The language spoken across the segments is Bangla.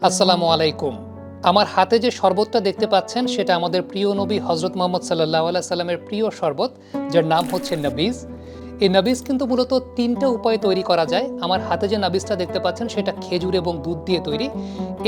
আসসালামু আলাইকুম। আমার হাতে যে শরবতটা দেখতে পাচ্ছেন সেটা আমাদের প্রিয় নবী হযরত মুহাম্মদ সাল্লাল্লাহু আলাইহি সাল্লামের প্রিয় শরবত, যার নাম হচ্ছে নাবিজ। এই নাবিজ কিন্তু মূলত ৩টা উপায়ে তৈরি করা যায়। আমার হাতে যে নাবিজটা দেখতে পাচ্ছেন সেটা খেজুর এবং দুধ দিয়ে তৈরি।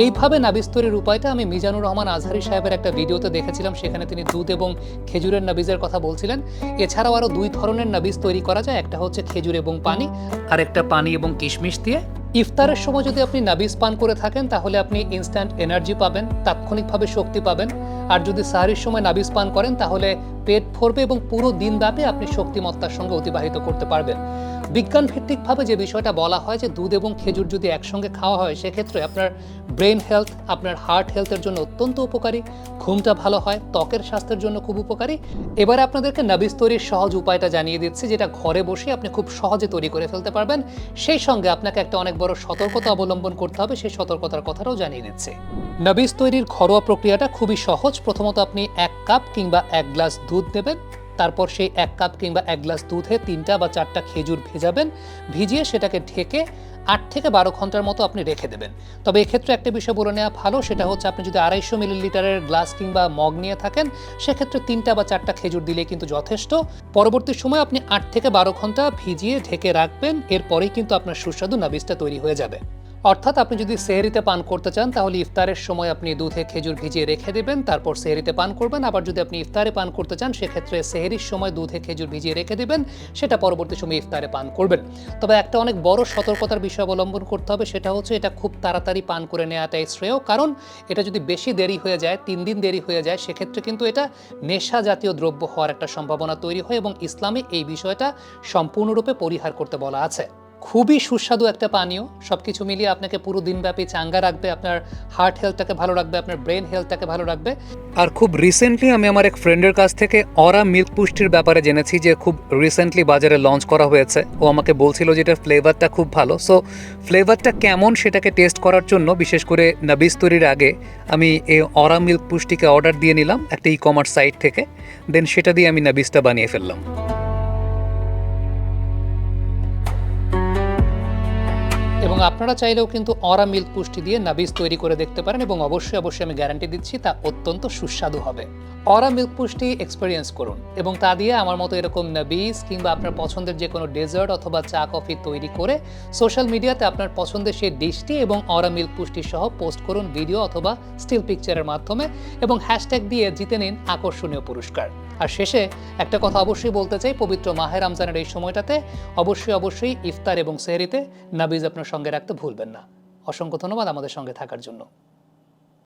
এইভাবে নাবিজ তৈরির উপায়টা আমি মিজানুর রহমান আজহারী সাহেবের একটা ভিডিওতে দেখেছিলাম। সেখানে তিনি দুধ এবং খেজুরের নাবিজের কথা বলছিলেন। এছাড়াও আরও ২ ধরনের নাবিজ তৈরি করা যায়। একটা হচ্ছে খেজুর এবং পানি, আর একটা পানি এবং কিশমিশ দিয়ে। ইফতারের সময় যদি আপনি নাবিজ পান করে থাকেন তাহলে আপনি ইনস্ট্যান্ট এনার্জি পাবেন, তাৎক্ষণিকভাবে শক্তি পাবেন। আর যদি সাহরির সময় নাবিজ পান করেন তাহলে পেট ভরবে এবং পুরো দিনব্যাপী আপনি শক্তিমত্তার সঙ্গে অতিবাহিত করতে পারবেন। বিজ্ঞান ভিত্তিকভাবে যে বিষয়টা বলা হয় যে দুধ এবং খেজুর যদি একসঙ্গে খাওয়া হয় সেক্ষেত্রে আপনার ব্রেন হেলথ, আপনার হার্ট হেলথের জন্য অত্যন্ত উপকারী, ঘুমটা ভালো হয়, ত্বকের স্বাস্থ্যের জন্য খুব উপকারী। এবারে আপনাদেরকে নাবিজ তৈরির সহজ উপায়টা জানিয়ে দিচ্ছি, যেটা ঘরে বসে আপনি খুব সহজে তৈরি করে ফেলতে পারবেন। সেই সঙ্গে আপনাকে একটা অনেক বড় সতর্কতা অবলম্বন করতে হবে, সেই সতর্কতার কথাটাও জানিয়ে দিচ্ছি। নাবিজ তৈরির ঘরোয়া প্রক্রিয়াটা খুবই সহজ। প্রথমত আপনি 1 কাপ কিংবা 1 গ্লাস দুধ নেবেন। তারপর সেই 1 কাপ কিংবা 1 গ্লাস দুধে 3টা বা 4টা খেজুর ভেজাবেন। ভিজিয়ে সেটাকে ঢেকে 8 থেকে 12 ঘন্টার মতো আপনি রেখে দেবেন। তবে এক্ষেত্রে একটা বিষয় বলে নেওয়া ভালো, সেটা হচ্ছে আপনি যদি 250 মিলিলিটারের গ্লাস কিংবা মগ নিয়ে থাকেন সেক্ষেত্রে 3টা বা 4টা খেজুর দিলে কিন্তু যথেষ্ট। পরবর্তী সময় আপনি 8 থেকে 12 ঘন্টা ভিজিয়ে ঢেকে রাখবেন। এরপরেই কিন্তু আপনার সুস্বাদু নাবিজটা তৈরি হয়ে যাবে। অর্থাৎ আপনি যদি সেহরিতে পান করতে চান তাহলে ইফতারের সময় আপনি দুধে খেজুর ভিজিয়ে রেখে দেবেন, তারপর সেহরিতে পান করবেন। আবার যদি আপনি ইফতারে পান করতে চান সেক্ষেত্রে সেহরির সময় দুধে খেজুর ভিজিয়ে রেখে দেবেন, সেটা পরবর্তী সময় ইফতারে পান করবেন। তবে একটা অনেক বড় সতর্কতার বিষয় অবলম্বন করতে হবে, সেটা হচ্ছে এটা খুব তাড়াতাড়ি পান করে নেওয়াটাই শ্রেয়। কারণ এটা যদি বেশি দেরি হয়ে যায়, 3 দিন দেরি হয়ে যায়, সেক্ষেত্রে কিন্তু এটা নেশা জাতীয় দ্রব্য হওয়ার একটা সম্ভাবনা তৈরি হয় এবং ইসলামে এই বিষয়টা সম্পূর্ণরূপে পরিহার করতে বলা আছে। খুবই সুস্বাদু একটা পানীয়, সবকিছু মিলিয়ে আপনাকে পুরো দিনব্যাপী চাঙ্গা রাখবে, আপনার হার্ট হেলথটাকে ভালো রাখবে, আপনার ব্রেন হেলথটাকে ভালো রাখবে। আর খুব রিসেন্টলি আমি আমার এক ফ্রেন্ডের কাছ থেকে অরা মিল্ক পুষ্টির ব্যাপারে জেনেছি, যে খুব রিসেন্টলি বাজারে লঞ্চ করা হয়েছে। ও আমাকে বলছিল যে এটার ফ্লেভারটা খুব ভালো। সো ফ্লেভারটা কেমন সেটাকে টেস্ট করার জন্য বিশেষ করে নাবিজ তৈরির আগে আমি এই অরা মিল্ক পুষ্টিকে অর্ডার দিয়ে নিলাম একটা ই-কমার্স সাইট থেকে। দেন সেটা দিয়ে আমি নাবিজটা বানিয়ে ফেললাম। এবং আপনারা চাইলেও কিন্তু অরা মিল্ক পুষ্টি দিয়ে নাবিজ তৈরি করে দেখতে পারেন এবং অবশ্যই আমি গ্যারান্টি দিচ্ছি তা অত্যন্ত সুস্বাদু হবে। অরা মিল্ক পুষ্টি এক্সপেরিয়েন্স করুন এবং তা দিয়ে আমার মতো এরকম নাবিজ কিংবা আপনার পছন্দের যে কোনো ডেজার্ট অথবা চা কফি তৈরি করে সোশ্যাল মিডিয়াতে আপনার পছন্দের সেই ডিশটি এবং অরা মিল্ক পুষ্টি সহ পোস্ট করুন ভিডিও অথবা স্টিল পিকচারের মাধ্যমে এবং হ্যাশট্যাগ দিয়ে জিতে নিন আকর্ষণীয় পুরস্কার। আর শেষে একটা কথা অবশ্যই বলতে চাই, পবিত্র মাহে রমজানের এই সময়টাতে অবশ্যই ইফতার এবং সেহরিতে নাবিজ আপনার সঙ্গে রাখতে ভুলবেন না। অসংখ্য ধন্যবাদ আমাদের সঙ্গে থাকার জন্য।